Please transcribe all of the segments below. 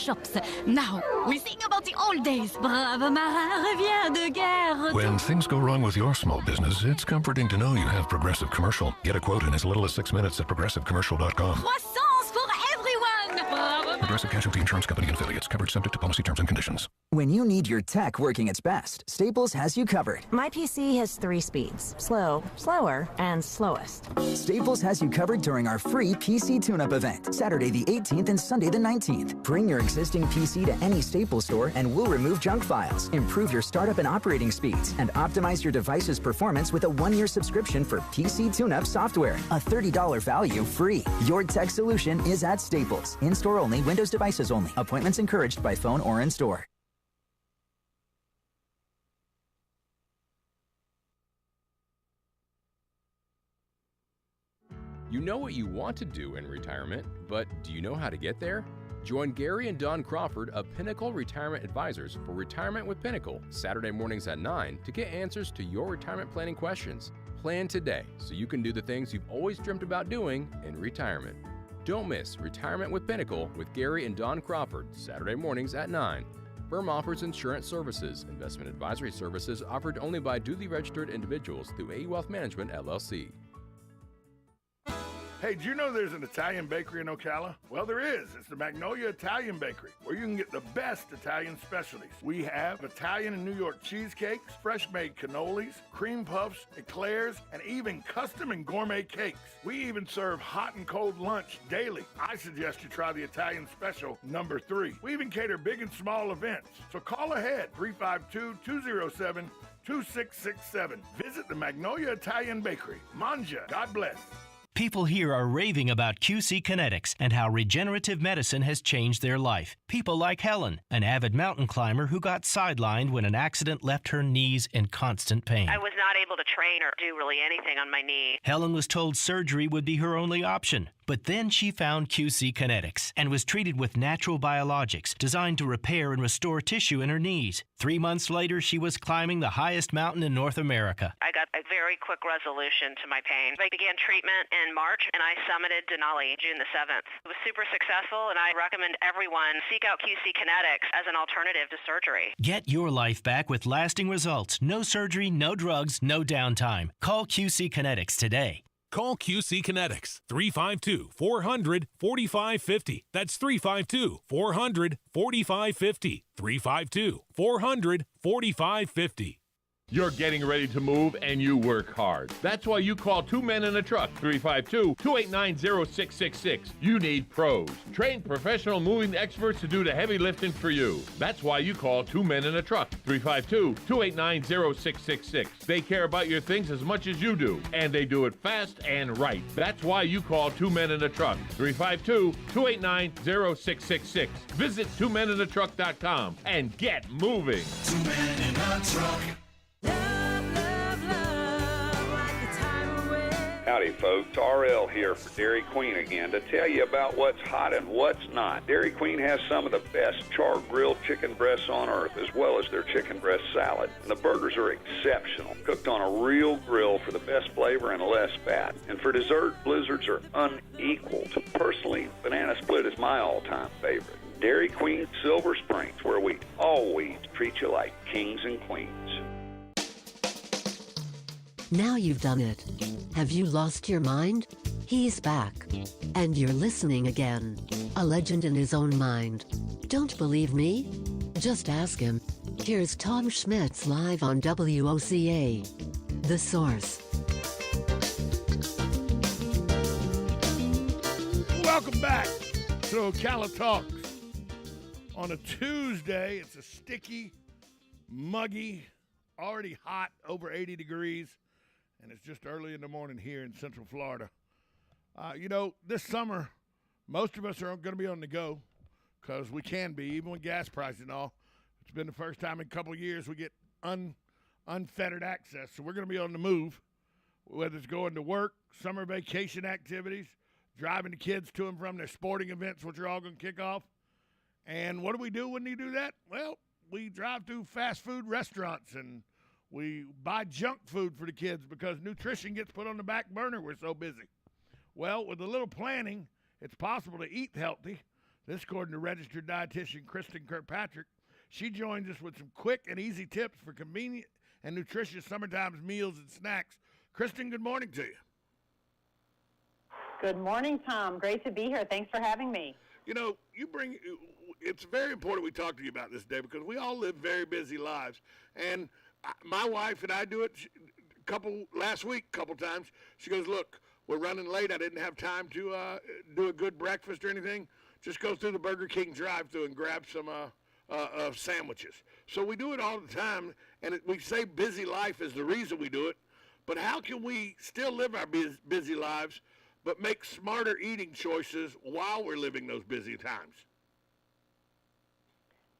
shops. Now, we sing about the old days. Brave marin revient de guerre. When things go wrong with your small business, it's comforting to know you have Progressive Commercial. Get a quote in as little as 6 minutes at progressivecommercial.com. Croissance for everyone. Brave. Progressive Casualty Insurance Company and Affiliates. Coverage subject to policy terms and conditions. When you need your tech working its best, Staples has you covered. My PC has 3 speeds: slow, slower, and slowest. Staples has you covered during our free PC tune-up event, Saturday the 18th and Sunday the 19th. Bring your existing PC to any Staples store and we'll remove junk files, improve your startup and operating speeds, and optimize your device's performance with a 1-year subscription for PC tune-up software. A $30 value free. Your tech solution is at Staples. In-store only, Windows devices only. Appointments encouraged by phone or in-store. You know what you want to do in retirement, but do you know how to get there? Join Gary and Don Crawford of Pinnacle Retirement Advisors for Retirement with Pinnacle, Saturday mornings at 9 to get answers to your retirement planning questions. Plan today so you can do the things you've always dreamt about doing in retirement. Don't miss Retirement with Pinnacle with Gary and Don Crawford, Saturday mornings at 9. Firm offers insurance services. Investment advisory services offered only by duly registered individuals through AE Wealth Management, LLC. Hey, do you know there's an Italian bakery in Ocala? Well, there is. It's the Magnolia Italian Bakery, where you can get the best Italian specialties. We have Italian and New York cheesecakes, fresh-made cannolis, cream puffs, eclairs, and even custom and gourmet cakes. We even serve hot and cold lunch daily. I suggest you try the Italian special number 3. We even cater big and small events. So call ahead, 352-207-2667. Visit the Magnolia Italian Bakery. Manja, God bless. People here are raving about QC Kinetics and how regenerative medicine has changed their life. People like Helen, an avid mountain climber who got sidelined when an accident left her knees in constant pain. I was not able to train or do really anything on my knee. Helen was told surgery would be her only option. But then she found QC Kinetics and was treated with natural biologics designed to repair and restore tissue in her knees. 3 months later, she was climbing the highest mountain in North America. I got a very quick resolution to my pain. I began treatment in March, and I summited Denali June the 7th. It was super successful, and I recommend everyone seek out QC Kinetics as an alternative to surgery. Get your life back with lasting results. No surgery, no drugs, no downtime. Call QC Kinetics today. Call QC Kinetics, 352-400-4550. That's 352-400-4550. 352-400-4550. You're getting ready to move and you work hard. That's why you call Two Men in a Truck, 352-289-0666. You need pros. Trained professional moving experts to do the heavy lifting for you. That's why you call Two Men in a Truck, 352-289-0666. They care about your things as much as you do, and they do it fast and right. That's why you call Two Men in a Truck, 352-289-0666. Visit twomeninatruck.com and get moving. Two Men in a Truck. Howdy folks, RL here for Dairy Queen again to tell you about what's hot and what's not. Dairy Queen has some of the best char-grilled chicken breasts on earth, as well as their chicken breast salad. And the burgers are exceptional, cooked on a real grill for the best flavor and less fat. And for dessert, blizzards are unequaled. Personally, banana split is my all-time favorite. Dairy Queen Silver Springs, where we always treat you like kings and queens. Now you've done it. Have you lost your mind? He's back. And you're listening again. A legend in his own mind. Don't believe me? Just ask him. Here's Tom Schmitz live on WOCA. The Source. Welcome back to Ocala Talks. On a Tuesday, it's a sticky, muggy, already hot, over 80 degrees. And it's just early in the morning here in Central Florida. This summer, most of us are going to be on the go because we can be, even with gas prices and all. It's been the first time in a couple of years we get unfettered access. So we're going to be on the move, whether it's going to work, summer vacation activities, driving the kids to and from their sporting events, which are all going to kick off. And what do we do when you do that? Well, we drive through fast food restaurants and we buy junk food for the kids because nutrition gets put on the back burner. We're so busy. Well, with a little planning, it's possible to eat healthy, This according to registered dietitian KRISTIN KIRKPATRICK. She joins us with some quick and easy tips for convenient and nutritious summertime meals and snacks. KRISTIN, good morning to you. Good morning, Tom. Great to be here. Thanks for having me. You know, it's very important we talk to you about this day because we all live very busy lives. And my wife and I do it last week a couple times. She goes, look, we're running late. I didn't have time to do a good breakfast or anything. Just go through the Burger King drive-thru and grab some sandwiches. So we do it all the time, and we say busy life is the reason we do it. But how can we still live our busy lives but make smarter eating choices while we're living those busy times?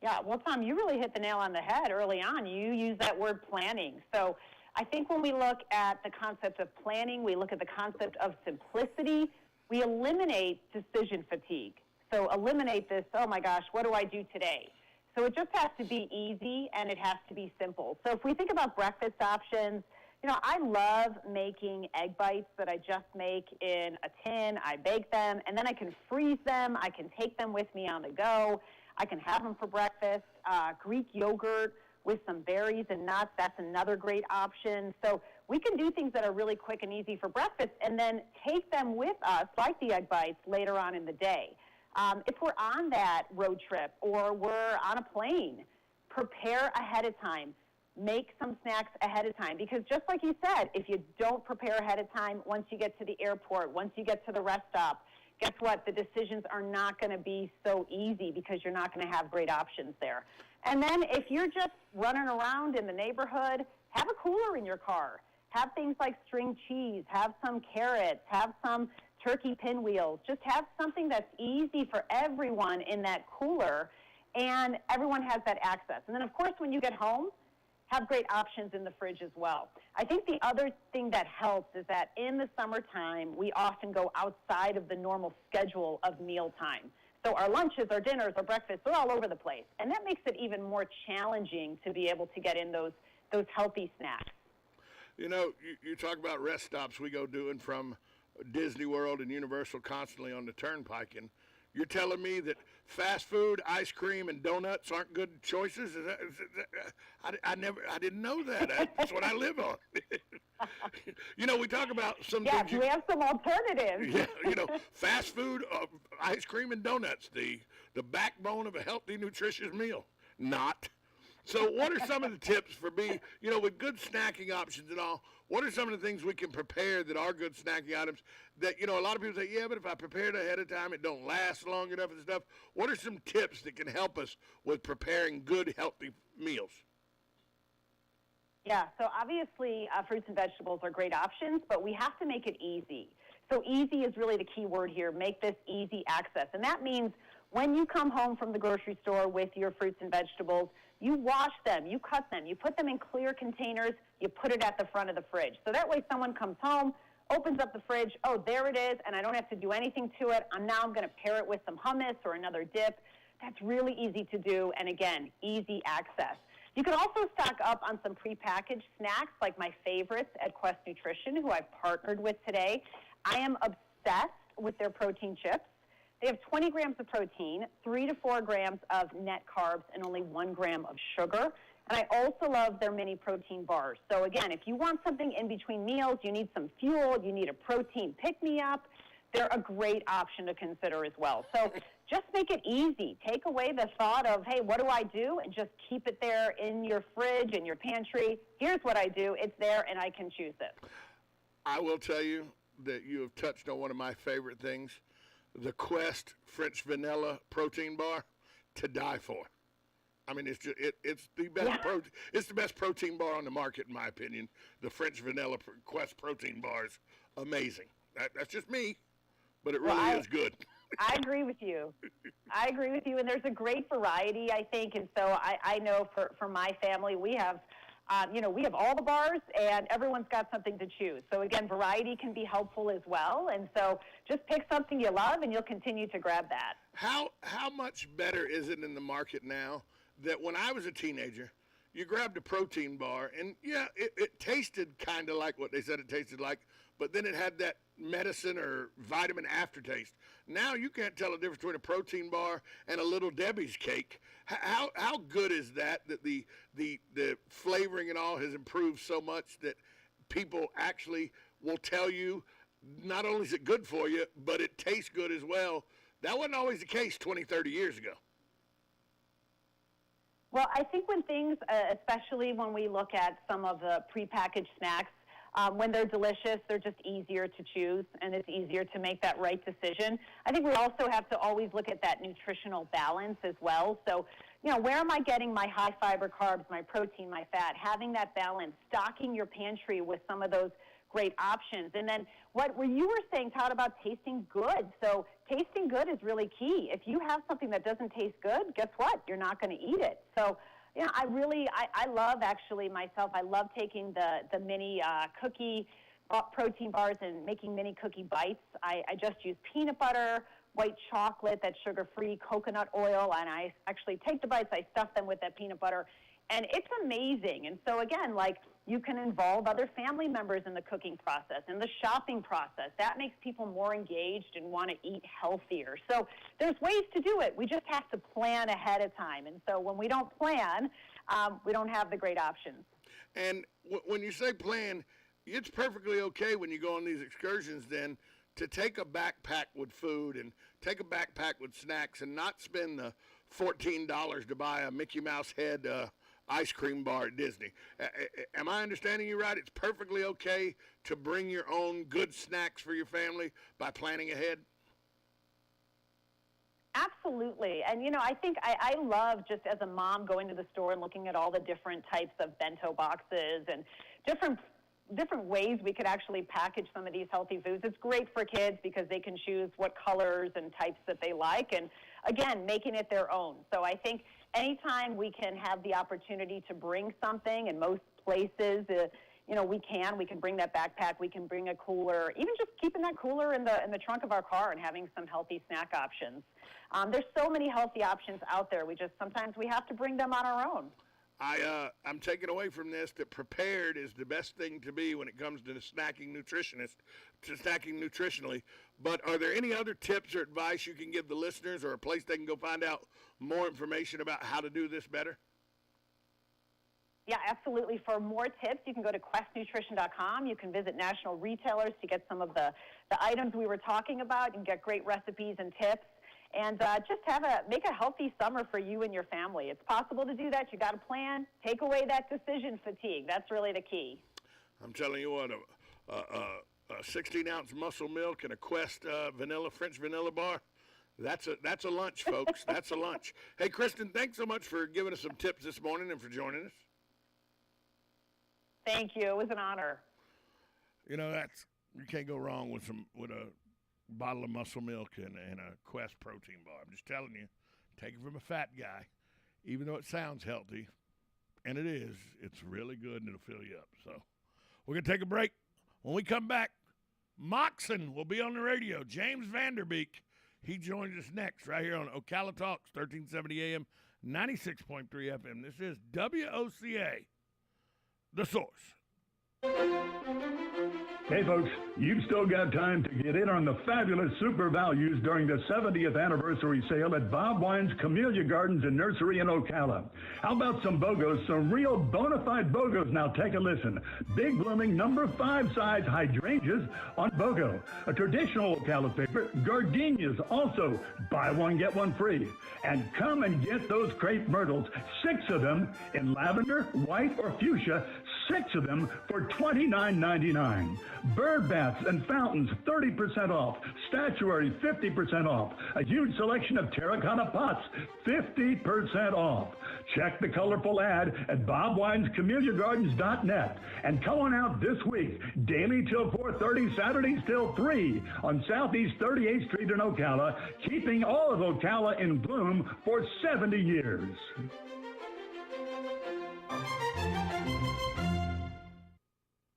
Yeah, well, Tom, you really hit the nail on the head early on. You use that word planning. So I think when we look at the concept of planning, we look at the concept of simplicity, we eliminate decision fatigue. So eliminate this, oh my gosh, what do I do today? So it just has to be easy and it has to be simple. So if we think about breakfast options, you know, I love making egg bites that I just make in a tin. I bake them, and then I can freeze them. I can take them with me on the go. I can have them for breakfast. Greek yogurt with some berries and nuts, that's another great option. So we can do things that are really quick and easy for breakfast and then take them with us, like the egg bites, later on in the day. If we're on that road trip or we're on a plane, prepare ahead of time. Make some snacks ahead of time, because just like you said, if you don't prepare ahead of time, once you get to the airport, once you get to the rest stop, guess what? The decisions are not going to be so easy because you're not going to have great options there. And then if you're just running around in the neighborhood, have a cooler in your car. Have things like string cheese, have some carrots, have some turkey pinwheels. Just have something that's easy for everyone in that cooler, and everyone has that access. And then, of course, when you get home, have great options in the fridge as well. I think the other thing that helps is that in the summertime, we often go outside of the normal schedule of mealtime. So our lunches, our dinners, our breakfasts, they're all over the place. And that makes it even more challenging to be able to get in those healthy snacks. You know, you talk about rest stops we go doing from Disney World and Universal constantly on the turnpike, and you're telling me that fast food, ice cream, and donuts aren't good choices? I didn't know that. That's what I live on. You know, we talk about some things. Yeah, we have some alternatives. Yeah, you know, fast food, ice cream, and donuts, the backbone of a healthy, nutritious meal. Not. So what are some of the tips for with good snacking options and all, what are some of the things we can prepare that are good snacking items that, a lot of people say, yeah, but if I prepare it ahead of time, it don't last long enough and stuff. What are some tips that can help us with preparing good, healthy meals? Yeah, so obviously fruits and vegetables are great options, but we have to make it easy. So easy is really the key word here. Make this easy access. And that means when you come home from the grocery store with your fruits and vegetables, you wash them, you cut them, you put them in clear containers, you put it at the front of the fridge. So that way someone comes home, opens up the fridge, oh, there it is, and I don't have to do anything to it. I'm going to pair it with some hummus or another dip. That's really easy to do, and again, easy access. You can also stock up on some prepackaged snacks like my favorites at Quest Nutrition, who I've partnered with today. I am obsessed with their protein chips. They have 20 grams of protein, 3 to 4 grams of net carbs, and only 1 gram of sugar. And I also love their mini protein bars. So again, if you want something in between meals, you need some fuel, you need a protein pick-me-up, they're a great option to consider as well. So just make it easy. Take away the thought of, hey, what do I do? And just keep it there in your fridge, in your pantry. Here's what I do. It's there, and I can choose it. I will tell you that you have touched on one of my favorite things, the Quest French Vanilla Protein Bar, to die for. I mean, it's the best it's the best protein bar on the market, in my opinion. The French Vanilla Quest Protein Bar is amazing. That's just me, but it really is good. I agree with you. And there's a great variety, I think. And so I know for my family, we have we have all the bars, and everyone's got something to choose. So, again, variety can be helpful as well. And so just pick something you love, and you'll continue to grab that. How much better is it in the market now that when I was a teenager, you grabbed a protein bar, and yeah, it tasted kind of like what they said it tasted like, but then it had that medicine or vitamin aftertaste. Now you can't tell the difference between a protein bar and a Little Debbie's cake. How good is that the flavoring and all has improved so much that people actually will tell you not only is it good for you, but it tastes good as well. That wasn't always the case 20, 30 years ago. Well, I think when things, especially when we look at some of the prepackaged snacks, when they're delicious, they're just easier to choose, and it's easier to make that right decision. I think we also have to always look at that nutritional balance as well. So, where am I getting my high fiber carbs, my protein, my fat? Having that balance, stocking your pantry with some of those great options. And then what you were saying, Todd, about tasting good. So tasting good is really key. If you have something that doesn't taste good, guess what? You're not going to eat it. So, I love actually myself. I love taking the mini cookie protein bars and making mini cookie bites. I just use peanut butter, white chocolate, that's sugar-free, coconut oil, and I actually take the bites, I stuff them with that peanut butter, and it's amazing. And so again, you can involve other family members in the cooking process and the shopping process. That makes people more engaged and want to eat healthier. So there's ways to do it. We just have to plan ahead of time. And so when we don't plan, we don't have the great options. And when you say plan, it's perfectly okay when you go on these excursions then to take a backpack with food and take a backpack with snacks and not spend the $14 to buy a Mickey Mouse head ice cream bar at Disney. Am I understanding you right? It's perfectly okay to bring your own good snacks for your family by planning ahead? Absolutely. And, I think I love just as a mom going to the store and looking at all the different types of bento boxes and different ways we could actually package some of these healthy foods. It's great for kids because they can choose what colors and types that they like. And, again, making it their own. So I think anytime we can have the opportunity to bring something, in most places, we can bring that backpack, we can bring a cooler, even just keeping that cooler in the trunk of our car and having some healthy snack options. There's so many healthy options out there. Sometimes we have to bring them on our own. I'm taking away from this that prepared is the best thing to be when it comes to snacking nutritionally. But are there any other tips or advice you can give the listeners or a place they can go find out more information about how to do this better? Yeah, absolutely. For more tips, you can go to questnutrition.com. You can visit national retailers to get some of the items we were talking about. You can get great recipes and tips. And just make a healthy summer for you and your family. It's possible to do that. You got to plan. Take away that decision fatigue. That's really the key. I'm telling you what, a 16-ounce muscle milk and a Quest French vanilla bar, that's a lunch, folks. That's a lunch. Hey, KRISTIN, thanks so much for giving us some tips this morning and for joining us. Thank you. It was an honor. You can't go wrong with a bottle of muscle milk and a Quest protein bar. I'm just telling you, take it from a fat guy, even though it sounds healthy, and it is, it's really good and it'll fill you up. So we're going to take a break. When we come back, Moxon will be on the radio. James Vanderbeek, he joins us next right here on Ocala Talks, 1370 AM, 96.3 FM. This is WOCA, The Source. Hey folks, you've still got time to get in on the fabulous super values during the 70th anniversary sale at Bob Wine's Camellia Gardens and Nursery in Ocala. How about some BOGOs, some real bona fide BOGOs? Now take a listen. Big blooming number 5 size hydrangeas on BOGO. A traditional Ocala favorite, gardenias, also buy one, get one free. And come and get those crepe myrtles, 6 of them in lavender, white, or fuchsia, 6 of them for $29.99. Bird baths and fountains, 30% off. Statuary, 50% off. A huge selection of terracotta pots, 50% off. Check the colorful ad at bobwinescameliagardens.net. And come on out this week, daily till 4:30, Saturdays till 3 on Southeast 38th Street in Ocala, keeping all of Ocala in bloom for 70 years.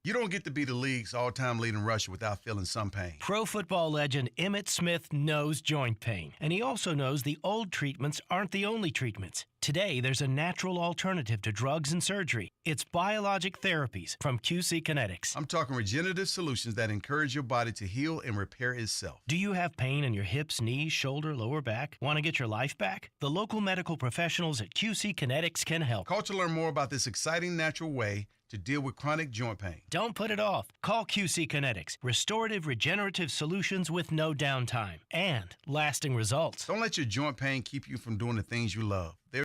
You don't get to be the league's all-time leading rusher without feeling some pain. Pro football legend Emmitt Smith knows joint pain, and he also knows the old treatments aren't the only treatments. Today, there's a natural alternative to drugs and surgery. It's biologic therapies from QC Kinetics. I'm talking regenerative solutions that encourage your body to heal and repair itself. Do you have pain in your hips, knees, shoulder, lower back? Want to get your life back? The local medical professionals at QC Kinetics can help. Call to learn more about this exciting natural way to deal with chronic joint pain. Don't put it off. Call QC Kinetics. Restorative, regenerative solutions with no downtime and lasting results. Don't let your joint pain keep you from doing the things you love.